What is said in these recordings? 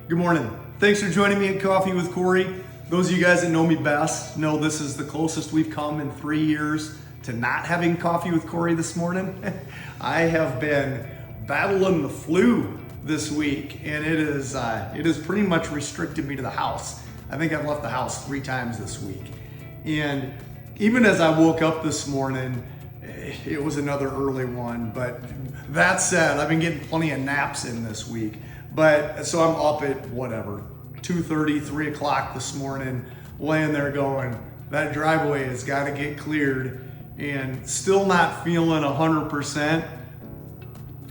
Good morning. Thanks for joining me at Coffee with Kory. Those of you guys that know me best know this is the closest we've come in 3 years to not having coffee with Kory this morning. I have been battling the flu this week, and it has pretty much restricted me to the house. I think I've left the house 3 times this week. And even as I woke up this morning, it was another early one. But that said, I've been getting plenty of naps in this week. But so I'm up at 2:30, 3 o'clock this morning, laying there going, that driveway has got to get cleared, and still not feeling 100%.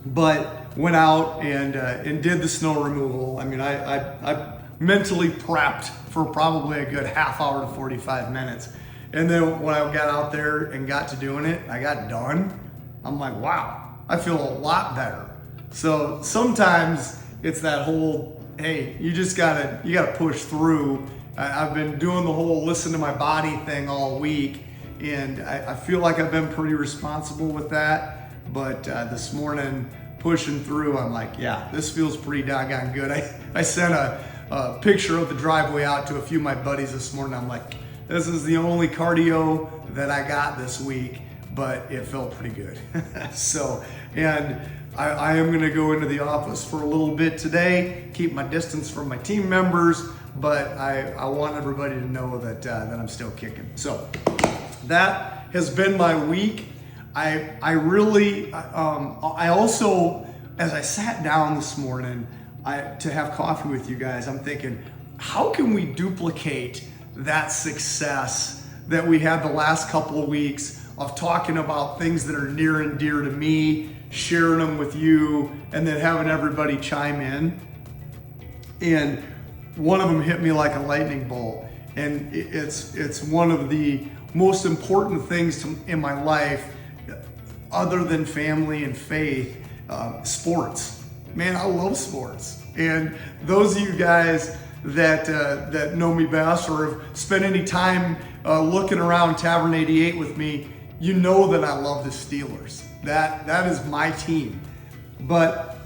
But went out and did the snow removal. I mean, I mentally prepped for probably a good half hour to 45 minutes. And then when I got out there and got to doing it, I got done. I'm like, wow, I feel a lot better. So sometimes it's that whole, hey, you gotta push through. I've been doing the whole listen to my body thing all week, and I feel like I've been pretty responsible with that. But this morning, pushing through, I'm like, yeah, this feels pretty doggone good. I sent a picture of the driveway out to a few of my buddies this morning. I'm like, this is the only cardio that I got this week, but it felt pretty good. So, and I am gonna go into the office for a little bit today, keep my distance from my team members, but I want everybody to know that I'm still kicking. So that has been my week. I also, as I sat down this morning to have coffee with you guys, I'm thinking, how can we duplicate that success that we had the last couple of weeks of talking about things that are near and dear to me, sharing them with you, and then having everybody chime in. And one of them hit me like a lightning bolt, and it's one of the most important things in my life, other than family and faith. Sports. Man, I love sports. And those of you guys that know me best or have spent any time looking around Tavern 88 with me, you know that I love the Steelers. That is my team. But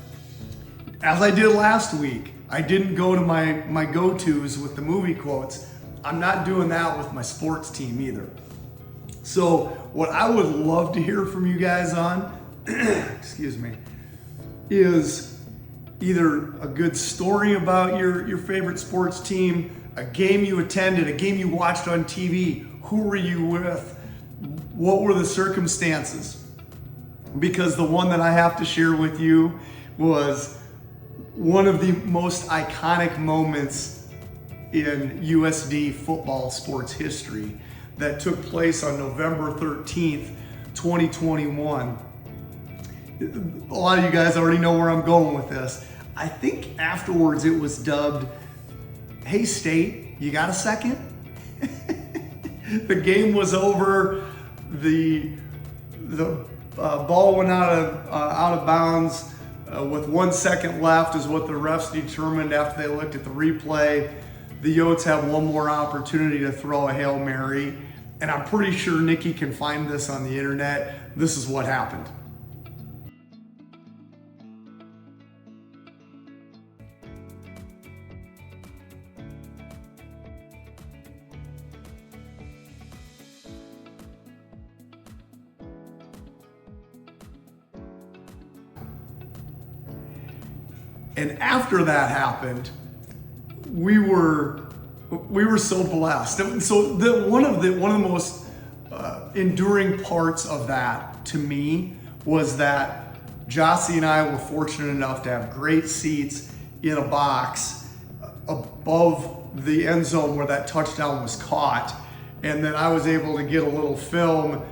as I did last week, I didn't go to my go-tos with the movie quotes. I'm not doing that with my sports team either. So what I would love to hear from you guys on, excuse me, is either a good story about your favorite sports team, a game you attended, a game you watched on TV, who were you with, what were the circumstances? Because the one that I have to share with you was one of the most iconic moments in USD football sports history that took place on November 13th, 2021. A lot of you guys already know where I'm going with this. I think afterwards it was dubbed, "Hey State, you got a second?" The game was over. The ball went out of bounds with 1 second left, is what the refs determined after they looked at the replay. The Yotes have one more opportunity to throw a Hail Mary, and I'm pretty sure Nikki can find this on the internet. This is what happened. And after that happened, we were so blessed. So one of the most enduring parts of that to me was that Jossie and I were fortunate enough to have great seats in a box above the end zone where that touchdown was caught. And then I was able to get a little film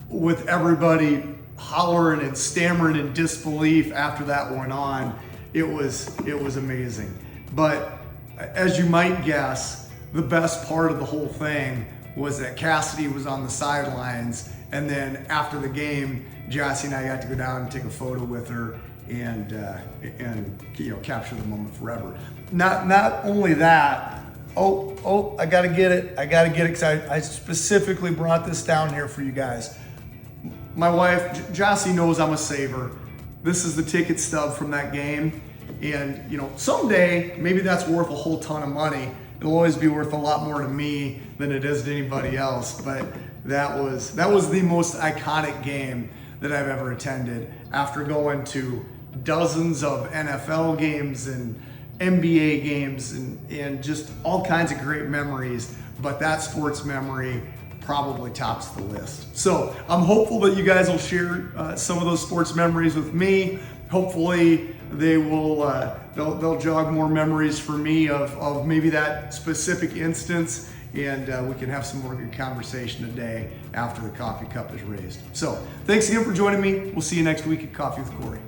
with everybody hollering and stammering in disbelief after that went on. It was amazing. But as you might guess, the best part of the whole thing was that Cassidy was on the sidelines, and then after the game, Jossie and I got to go down and take a photo with her and capture the moment forever. Not only that, I gotta get it because I specifically brought this down here for you guys. My wife, Jossie, knows I'm a saver. This is the ticket stub from that game. And someday maybe that's worth a whole ton of money. It'll always be worth a lot more to me than it is to anybody else. But that was the most iconic game that I've ever attended, after going to dozens of NFL games and NBA games and just all kinds of great memories. But that sports memory probably tops the list. So I'm hopeful that you guys will share some of those sports memories with me. Hopefully they will they'll jog more memories for me of maybe that specific instance, and we can have some more good conversation today after the coffee cup is raised. So thanks again for joining me. We'll see you next week at Coffee with Kory.